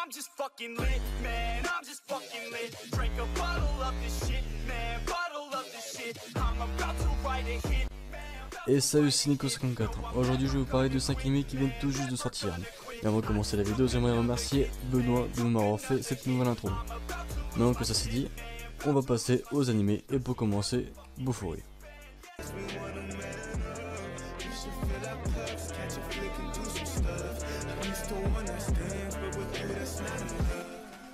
I'm just fucking lit, man, I'm just fucking lit. Drink a bottle of this shit, man, bottle of this shit. I'm about to write a hit. Et salut, c'est Nico54. Aujourd'hui je vais vous parler de 5 animés qui viennent tout juste de sortir. Et avant de commencer la vidéo, j'aimerais remercier Benoît de m'avoir fait cette nouvelle intro. Maintenant que ça c'est dit, on va passer aux animés et pour commencer, Bofuri.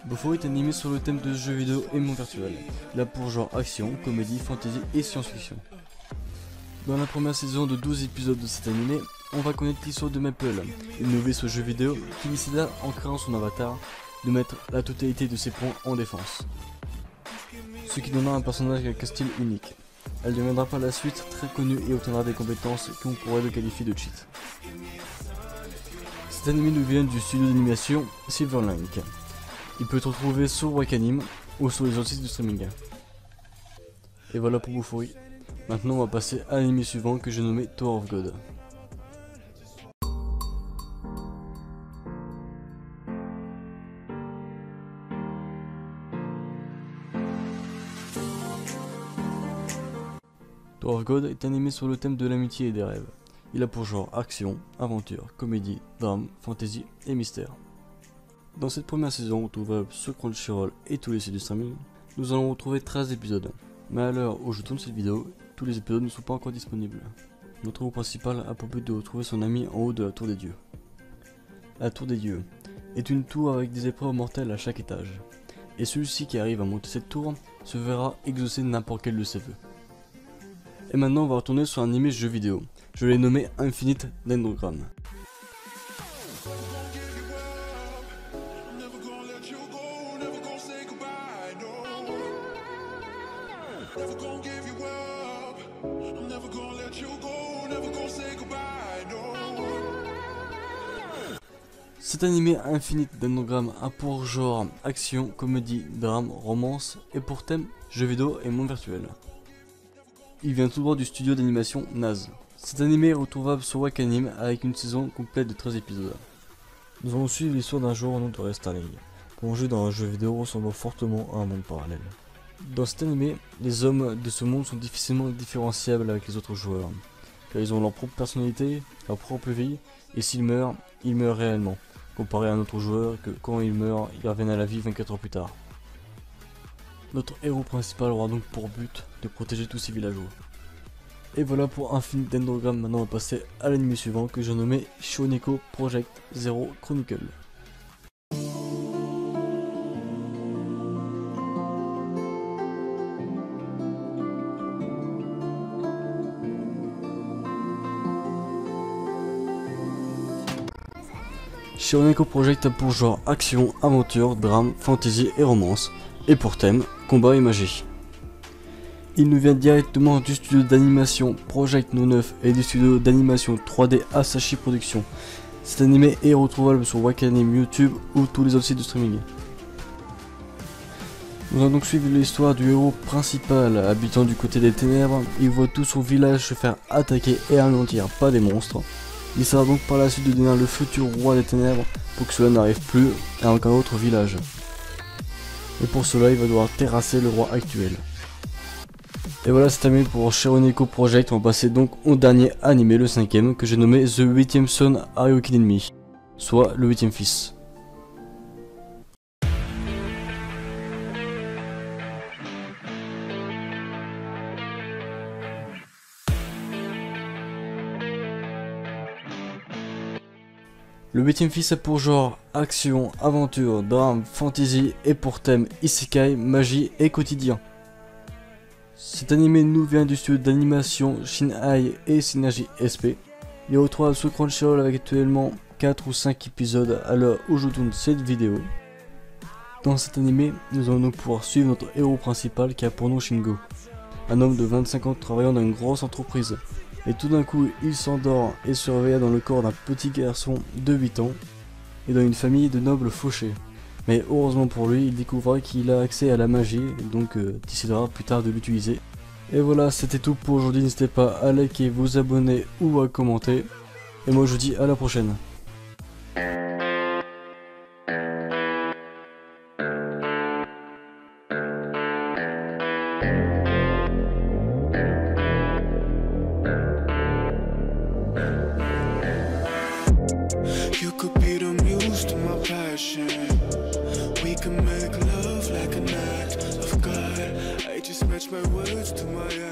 Bofuri est animé sur le thème de jeux vidéo et monde virtuel. Il a pour genre action, comédie, fantasy et science-fiction. Dans la première saison de 12 épisodes de cet animé, on va connaître l'histoire de Maple, une novice au jeu vidéo qui décida, en créant son avatar, de mettre la totalité de ses points en défense. Ce qui donnera un personnage avec un style unique. Elle deviendra par la suite très connue et obtiendra des compétences qu'on pourrait le qualifier de cheat. Cet animé nous vient du studio d'animation Silverlink. Il peut être retrouvé sur Wakanim ou sur les autres sites de streaming. Et voilà pour Bofuri. Maintenant on va passer à l'anime suivant que j'ai nommé Tower of God. Tower of God est animé sur le thème de l'amitié et des rêves. Il a pour genre action, aventure, comédie, drame, fantasy et mystère. Dans cette première saison, retrouvable sur Crunchyroll et tous les sites de streaming, nous allons retrouver 13 épisodes. Mais à l'heure où je tourne cette vidéo, tous les épisodes ne sont pas encore disponibles. Notre héros principal a pour but de retrouver son ami en haut de la tour des dieux. La tour des dieux est une tour avec des épreuves mortelles à chaque étage. Et celui-ci qui arrive à monter cette tour se verra exaucer n'importe quel de ses vœux. Et maintenant on va retourner sur un animé jeu vidéo. Je l'ai nommé Infinite Dendrogram. Cet animé Infinite Dendrogram a pour genre action, comédie, drame, romance et pour thème jeux vidéo et monde virtuel. Il vient tout droit du studio d'animation Naz. Cet animé est retrouvable sur Wakanim avec une saison complète de 13 épisodes. Nous allons suivre l'histoire d'un joueur au nom de Restarling, plongé dans un jeu vidéo ressemblant fortement à un monde parallèle. Dans cet animé, les hommes de ce monde sont difficilement différenciables avec les autres joueurs, car ils ont leur propre personnalité, leur propre vie, et s'ils meurent, ils meurent réellement, comparé à un autre joueur que quand il meurt, il revient à la vie 24 heures plus tard. Notre héros principal aura donc pour but de protéger tous ses villageois. Et voilà pour Infinite Dendrogram. Maintenant on va passer à l'anime suivant que j'ai nommé Shoneko Project Zero Chronicle. Shoneko Project a pour genre action, aventure, drame, fantasy et romance, et pour thème, combat et magie. Il nous vient directement du studio d'animation Project No 9 et du studio d'animation 3D Asahi Productions. Cet animé est retrouvable sur Wakanim, YouTube ou tous les autres sites de streaming. Nous allons donc suivre l'histoire du héros principal habitant du côté des ténèbres. Il voit tout son village se faire attaquer et anéantir par des monstres. Il sera donc par la suite de devenir le futur roi des ténèbres pour que cela n'arrive plus à aucun autre village. Et pour cela il va devoir terrasser le roi actuel. Et voilà, c'est terminé pour Shoneko Project. On va passer donc au dernier animé, le 5ème, que j'ai nommé The 8th Son Are You Kidding Me, soit le 8ème fils. Le 8ème fils a pour genre action, aventure, drame, fantasy et pour thème isekai, magie et quotidien. Cet animé nous vient du studio d'animation Shinhai et Synergy SP. Il est retrouvable sur Crunchyroll avec actuellement 4 ou 5 épisodes à l'heure où je tourne cette vidéo. Dans cet animé, nous allons donc pouvoir suivre notre héros principal qui a pour nom Shingo, un homme de 25 ans travaillant dans une grosse entreprise. Et tout d'un coup, il s'endort et se réveilla dans le corps d'un petit garçon de 8 ans et dans une famille de nobles fauchés. Mais heureusement pour lui, il découvrira qu'il a accès à la magie, et donc décidera plus tard de l'utiliser. Et voilà, c'était tout pour aujourd'hui. N'hésitez pas à liker, vous abonner ou à commenter. Et moi je vous dis à la prochaine. to my